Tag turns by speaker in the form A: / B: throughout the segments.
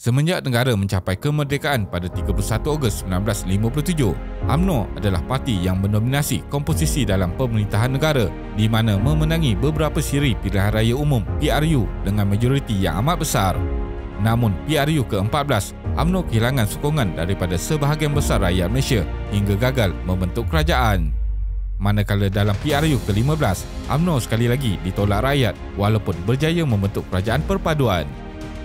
A: Semenjak negara mencapai kemerdekaan pada 31 Ogos 1957, UMNO adalah parti yang mendominasi komposisi dalam pemerintahan negara di mana memenangi beberapa siri pilihan raya umum PRU dengan majoriti yang amat besar. Namun PRU ke-14, UMNO kehilangan sokongan daripada sebahagian besar rakyat Malaysia hingga gagal membentuk kerajaan. Manakala dalam PRU ke-15, UMNO sekali lagi ditolak rakyat walaupun berjaya membentuk kerajaan perpaduan.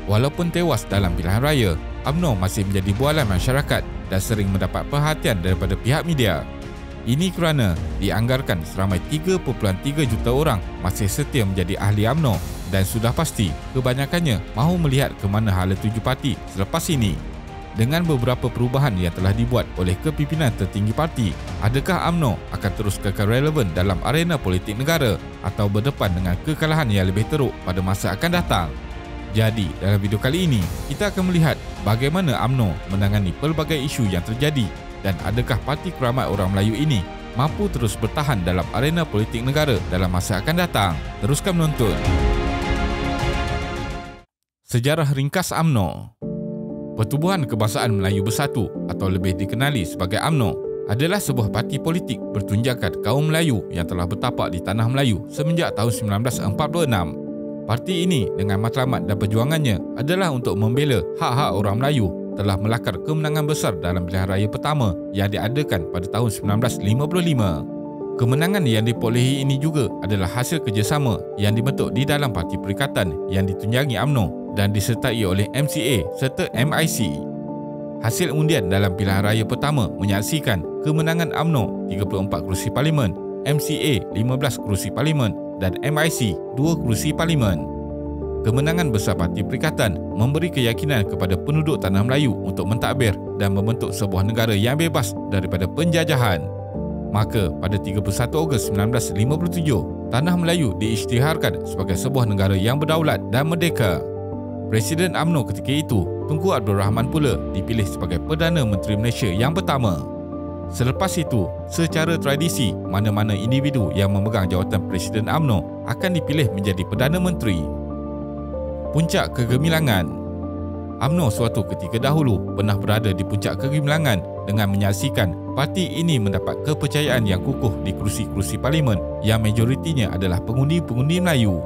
A: Walaupun tewas dalam pilihan raya, UMNO masih menjadi bualan masyarakat dan sering mendapat perhatian daripada pihak media. Ini kerana dianggarkan seramai 3.3 juta orang masih setia menjadi ahli UMNO dan sudah pasti kebanyakannya mahu melihat ke mana hala tuju parti selepas ini. Dengan beberapa perubahan yang telah dibuat oleh kepimpinan tertinggi parti, adakah UMNO akan terus kekal relevan dalam arena politik negara atau berdepan dengan kekalahan yang lebih teruk pada masa akan datang? Jadi, dalam video kali ini, kita akan melihat bagaimana UMNO menangani pelbagai isu yang terjadi dan adakah Parti Keramat Orang Melayu ini mampu terus bertahan dalam arena politik negara dalam masa akan datang. Teruskan menonton. Sejarah ringkas UMNO. Pertubuhan Kebangsaan Melayu Bersatu atau lebih dikenali sebagai UMNO adalah sebuah parti politik bertunjakan kaum Melayu yang telah bertapak di tanah Melayu semenjak tahun 1946. Parti ini dengan matlamat dan perjuangannya adalah untuk membela hak-hak orang Melayu telah melakar kemenangan besar dalam pilihan raya pertama yang diadakan pada tahun 1955. Kemenangan yang diperolehi ini juga adalah hasil kerjasama yang dibentuk di dalam Parti Perikatan yang ditunjangi UMNO dan disertai oleh MCA serta MIC. Hasil undian dalam pilihan raya pertama menyaksikan kemenangan UMNO 34 kerusi parlimen, MCA 15 kerusi parlimen dan MIC 2 kerusi parlimen. Kemenangan besar Parti Perikatan memberi keyakinan kepada penduduk tanah Melayu untuk mentadbir dan membentuk sebuah negara yang bebas daripada penjajahan. Maka pada 31 Ogos 1957, tanah Melayu diisytiharkan sebagai sebuah negara yang berdaulat dan merdeka. Presiden UMNO ketika itu, Tunku Abdul Rahman pula dipilih sebagai Perdana Menteri Malaysia yang pertama. Selepas itu, secara tradisi, mana-mana individu yang memegang jawatan Presiden UMNO akan dipilih menjadi Perdana Menteri. Puncak kegemilangan. UMNO suatu ketika dahulu pernah berada di puncak kegemilangan dengan menyaksikan parti ini mendapat kepercayaan yang kukuh di kerusi-kerusi parlimen yang majoritinya adalah pengundi-pengundi Melayu.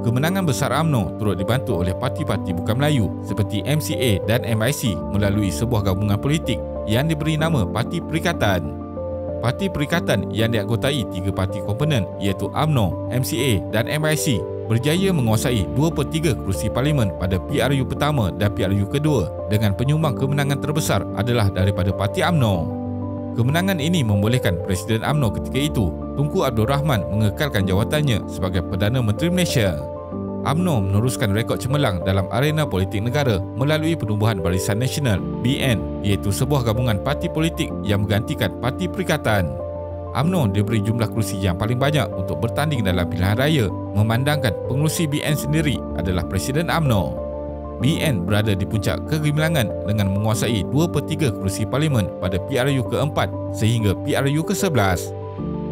A: Kemenangan besar UMNO turut dibantu oleh parti-parti bukan Melayu seperti MCA dan MIC melalui sebuah gabungan politik yang diberi nama Parti Perikatan. Parti Perikatan yang dianggotai 3 parti komponen iaitu UMNO, MCA dan MIC berjaya menguasai 2/3 kerusi parlimen pada PRU pertama dan PRU kedua dengan penyumbang kemenangan terbesar adalah daripada Parti UMNO. Kemenangan ini membolehkan Presiden UMNO ketika itu, Tunku Abdul Rahman mengekalkan jawatannya sebagai Perdana Menteri Malaysia. UMNO meneruskan rekod cemerlang dalam arena politik negara melalui Penubuhan Barisan Nasional (BN) iaitu sebuah gabungan parti politik yang menggantikan Parti Perikatan. UMNO diberi jumlah kerusi yang paling banyak untuk bertanding dalam pilihan raya memandangkan pengerusi BN sendiri adalah Presiden UMNO. BN berada di puncak kegemilangan dengan menguasai 2/3 kerusi parlimen pada PRU ke-4 sehingga PRU ke-11.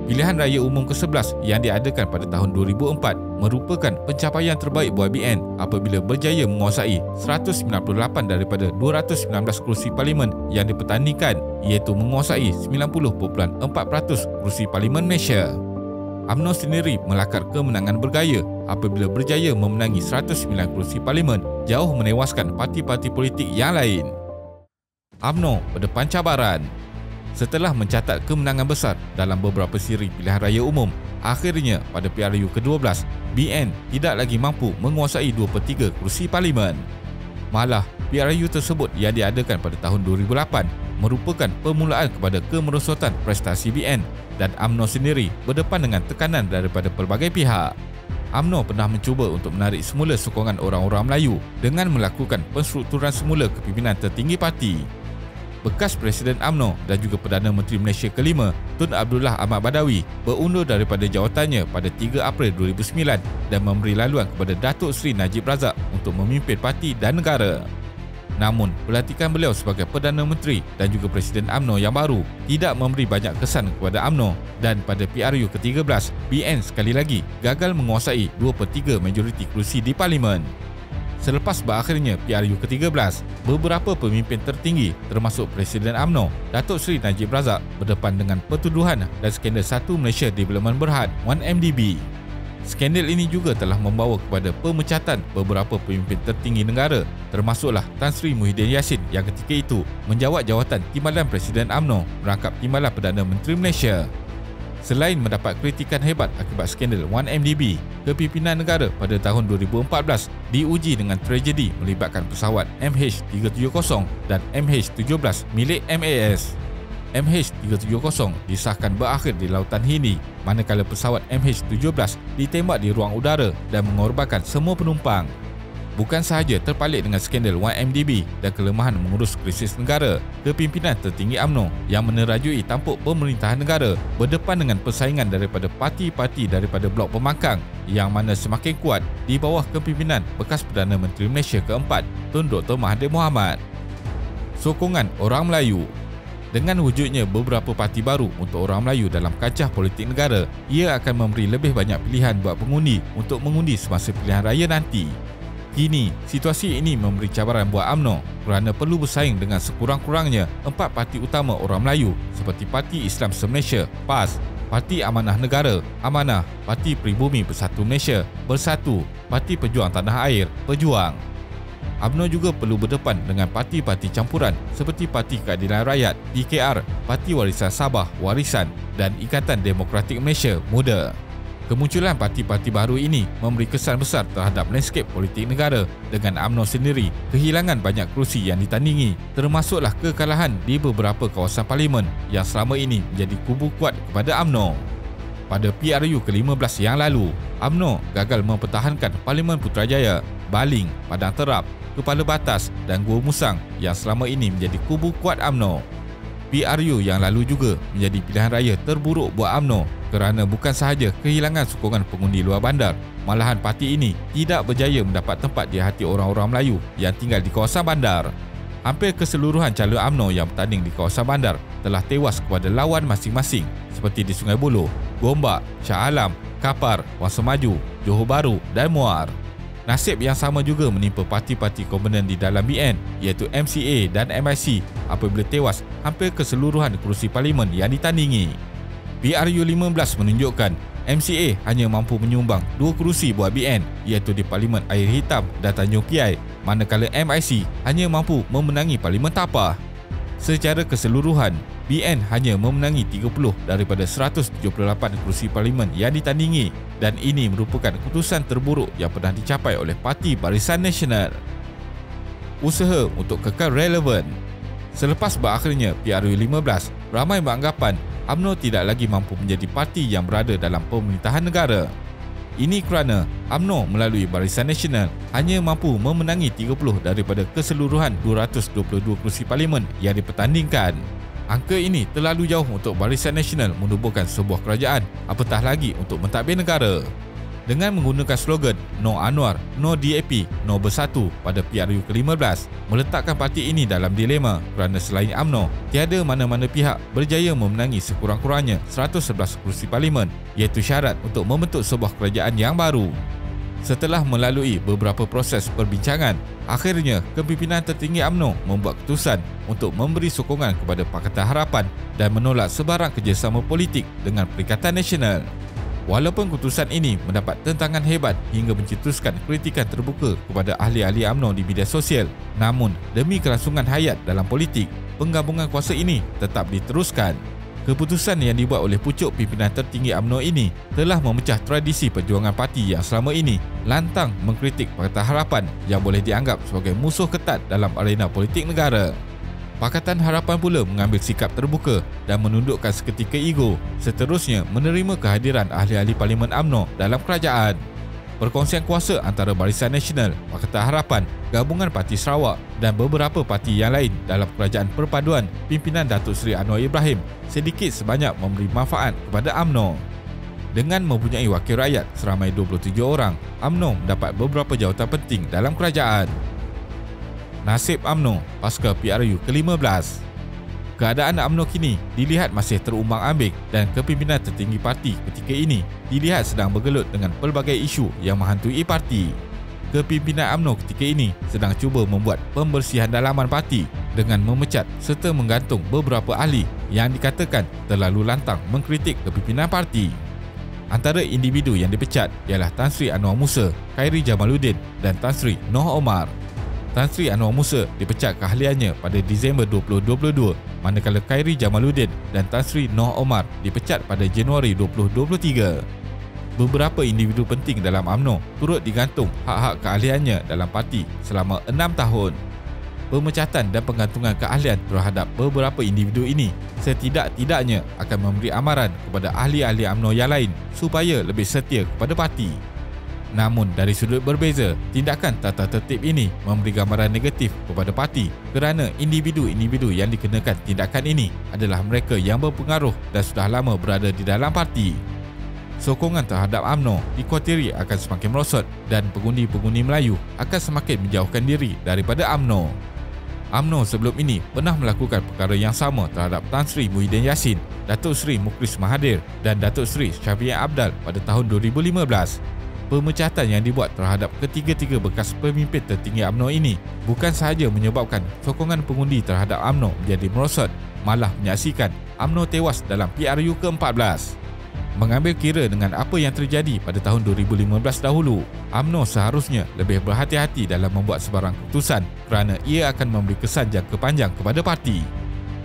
A: Pilihan raya umum ke-11 yang diadakan pada tahun 2004 merupakan pencapaian terbaik buat BN apabila berjaya menguasai 198 daripada 219 kerusi parlimen yang dipertandingkan iaitu menguasai 90.4% kerusi parlimen Malaysia. UMNO sendiri melakar kemenangan bergaya apabila berjaya memenangi 109 kerusi parlimen jauh menewaskan parti-parti politik yang lain. UMNO berdepan cabaran. Setelah mencatat kemenangan besar dalam beberapa siri pilihan raya umum, akhirnya pada PRU ke-12, BN tidak lagi mampu menguasai 2/3 kerusi parlimen. Malah, PRU tersebut yang diadakan pada tahun 2008 merupakan permulaan kepada kemerosotan prestasi BN dan UMNO sendiri berdepan dengan tekanan daripada pelbagai pihak. UMNO pernah mencuba untuk menarik semula sokongan orang-orang Melayu dengan melakukan penstrukturan semula kepimpinan tertinggi parti. Bekas Presiden UMNO dan juga Perdana Menteri Malaysia kelima, Tun Abdullah Ahmad Badawi, berundur daripada jawatannya pada 3 April 2009 dan memberi laluan kepada Datuk Seri Najib Razak untuk memimpin parti dan negara. Namun, pelantikan beliau sebagai Perdana Menteri dan juga Presiden UMNO yang baru tidak memberi banyak kesan kepada UMNO dan pada PRU ke-13, BN sekali lagi gagal menguasai 2/3 majoriti kerusi di Parlimen. Selepas berakhirnya PRU ke-13, beberapa pemimpin tertinggi termasuk Presiden UMNO, Datuk Seri Najib Razak berdepan dengan pertuduhan dan skandal Satu Malaysia Development Berhad 1MDB. Skandal ini juga telah membawa kepada pemecatan beberapa pemimpin tertinggi negara, termasuklah Tan Sri Muhyiddin Yassin yang ketika itu menjawat jawatan Timbalan Presiden UMNO merangkap Timbalan Perdana Menteri Malaysia. Selain mendapat kritikan hebat akibat skandal 1MDB, kepimpinan negara pada tahun 2014 diuji dengan tragedi melibatkan pesawat MH370 dan MH17 milik MAS. MH370 disahkan berakhir di Lautan Hindi, manakala pesawat MH17 ditembak di ruang udara dan mengorbankan semua penumpang. Bukan sahaja terpalit dengan skandal 1MDB dan kelemahan mengurus krisis negara, kepimpinan tertinggi UMNO yang menerajui tampuk pemerintahan negara berdepan dengan persaingan daripada parti-parti daripada blok pembangkang yang mana semakin kuat di bawah kepimpinan bekas Perdana Menteri Malaysia keempat, Tun Dr. Mahathir Mohamad. Sokongan orang Melayu. Dengan wujudnya beberapa parti baru untuk orang Melayu dalam kancah politik negara, ia akan memberi lebih banyak pilihan buat pengundi untuk mengundi semasa pilihan raya nanti. Kini, situasi ini memberi cabaran buat UMNO kerana perlu bersaing dengan sekurang-kurangnya 4 parti utama orang Melayu seperti Parti Islam Se-Malaysia, PAS, Parti Amanah Negara, Amanah, Parti Pribumi Bersatu Malaysia, Bersatu, Parti Pejuang Tanah Air, Pejuang. UMNO juga perlu berdepan dengan parti-parti campuran seperti Parti Keadilan Rakyat, PKR, Parti Warisan Sabah, Warisan dan Ikatan Demokratik Malaysia, MUDA. Kemunculan parti-parti baru ini memberi kesan besar terhadap landscape politik negara dengan UMNO sendiri kehilangan banyak kerusi yang ditandingi, termasuklah kekalahan di beberapa kawasan parlimen yang selama ini menjadi kubu kuat kepada UMNO. Pada PRU ke-15 yang lalu, UMNO gagal mempertahankan Parlimen Putrajaya, Baling, Padang Terap, Kepala Batas dan Gua Musang yang selama ini menjadi kubu kuat UMNO. PRU yang lalu juga menjadi pilihan raya terburuk buat UMNO kerana bukan sahaja kehilangan sokongan pengundi luar bandar, malahan parti ini tidak berjaya mendapat tempat di hati orang-orang Melayu yang tinggal di kawasan bandar. Hampir keseluruhan calon UMNO yang bertanding di kawasan bandar telah tewas kepada lawan masing-masing seperti di Sungai Buloh, Gombak, Shah Alam, Kapar, Wang Semaju, Johor Bahru dan Muar. Nasib yang sama juga menimpa parti-parti komponen di dalam BN iaitu MCA dan MIC apabila tewas hampir keseluruhan kerusi parlimen yang ditandingi. PRU 15 menunjukkan MCA hanya mampu menyumbang 2 kerusi buat BN iaitu di Parlimen Air Hitam dan Tanjung Piai, manakala MIC hanya mampu memenangi Parlimen Tapah. Secara keseluruhan, BN hanya memenangi 30 daripada 178 kerusi parlimen yang ditandingi dan ini merupakan keputusan terburuk yang pernah dicapai oleh Parti Barisan Nasional. Usaha untuk kekal relevan. Selepas berakhirnya PRU 15, ramai beranggapan UMNO tidak lagi mampu menjadi parti yang berada dalam pemerintahan negara. Ini kerana UMNO melalui Barisan Nasional hanya mampu memenangi 30 daripada keseluruhan 222 kerusi parlimen yang dipertandingkan. Angka ini terlalu jauh untuk Barisan Nasional menubuhkan sebuah kerajaan, apatah lagi untuk mentadbir negara. Dengan menggunakan slogan No Anwar, No DAP, No Bersatu pada PRU ke-15, meletakkan parti ini dalam dilema kerana selain UMNO, tiada mana-mana pihak berjaya memenangi sekurang-kurangnya 111 kerusi parlimen, iaitu syarat untuk membentuk sebuah kerajaan yang baru. Setelah melalui beberapa proses perbincangan, akhirnya kepimpinan tertinggi UMNO membuat keputusan untuk memberi sokongan kepada Pakatan Harapan dan menolak sebarang kerjasama politik dengan Perikatan Nasional. Walaupun keputusan ini mendapat tentangan hebat hingga mencetuskan kritikan terbuka kepada ahli-ahli UMNO di media sosial, namun demi kelangsungan hayat dalam politik, penggabungan kuasa ini tetap diteruskan. Keputusan yang dibuat oleh pucuk pimpinan tertinggi UMNO ini telah memecah tradisi perjuangan parti yang selama ini lantang mengkritik Pakatan Harapan yang boleh dianggap sebagai musuh ketat dalam arena politik negara. Pakatan Harapan pula mengambil sikap terbuka dan menundukkan seketika ego, seterusnya menerima kehadiran ahli-ahli Parlimen UMNO dalam kerajaan. Perkongsian kuasa antara Barisan Nasional, Pakatan Harapan, Gabungan Parti Sarawak dan beberapa parti yang lain dalam kerajaan perpaduan pimpinan Datuk Seri Anwar Ibrahim sedikit sebanyak memberi manfaat kepada UMNO. Dengan mempunyai wakil rakyat seramai 27 orang, UMNO mendapat beberapa jawatan penting dalam kerajaan. Nasib UMNO pasca PRU ke-15. Keadaan UMNO kini dilihat masih terumbang-ambing dan kepimpinan tertinggi parti ketika ini dilihat sedang bergelut dengan pelbagai isu yang menghantui parti. kepimpinan UMNO ketika ini sedang cuba membuat pembersihan dalaman parti dengan memecat serta menggantung beberapa ahli yang dikatakan terlalu lantang mengkritik kepimpinan parti. Antara individu yang dipecat ialah Tan Sri Anwar Musa, Khairi Jamaluddin dan Tan Sri Noh Omar. Tan Sri Anwar Musa dipecat keahliannya pada Disember 2022, manakala Khairi Jamaluddin dan Tan Sri Noh Omar dipecat pada Januari 2023. Beberapa individu penting dalam UMNO turut digantung hak-hak keahliannya dalam parti selama 6 tahun. Pemecatan dan penggantungan keahlian terhadap beberapa individu ini setidak-tidaknya akan memberi amaran kepada ahli-ahli UMNO yang lain supaya lebih setia kepada parti. Namun dari sudut berbeza, tindakan tata tertib ini memberi gambaran negatif kepada parti kerana individu-individu yang dikenakan tindakan ini adalah mereka yang berpengaruh dan sudah lama berada di dalam parti. Sokongan terhadap UMNO dikuatiri akan semakin merosot dan pengundi-pengundi Melayu akan semakin menjauhkan diri daripada UMNO. UMNO sebelum ini pernah melakukan perkara yang sama terhadap Tan Sri Muhyiddin Yassin, Datuk Seri Mukhlis Mahathir dan Datuk Seri Syafiee Apdal pada tahun 2015. Pemecatan yang dibuat terhadap ketiga-tiga bekas pemimpin tertinggi UMNO ini bukan sahaja menyebabkan sokongan pengundi terhadap UMNO menjadi merosot, malah menyaksikan UMNO tewas dalam PRU ke-14. Mengambil kira dengan apa yang terjadi pada tahun 2015 dahulu, UMNO seharusnya lebih berhati-hati dalam membuat sebarang keputusan kerana ia akan memberi kesan jangka panjang kepada parti.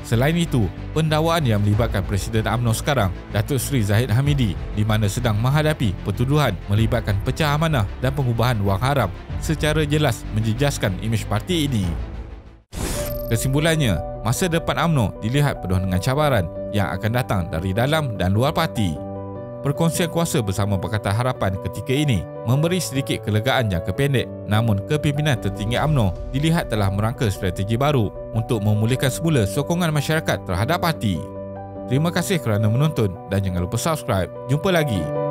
A: Selain itu, pendakwaan yang melibatkan Presiden UMNO sekarang, Datuk Seri Zahid Hamidi, di mana sedang menghadapi pertuduhan melibatkan pecah amanah dan pengubahan wang haram, secara jelas menjejaskan imej parti ini. Kesimpulannya, masa depan UMNO dilihat penuh dengan cabaran yang akan datang dari dalam dan luar parti. Perkongsian kuasa bersama Pakatan Harapan ketika ini memberi sedikit kelegaan jangka pendek, namun kepimpinan tertinggi UMNO dilihat telah merangka strategi baru untuk memulihkan semula sokongan masyarakat terhadap parti. Terima kasih kerana menonton dan jangan lupa subscribe. Jumpa lagi.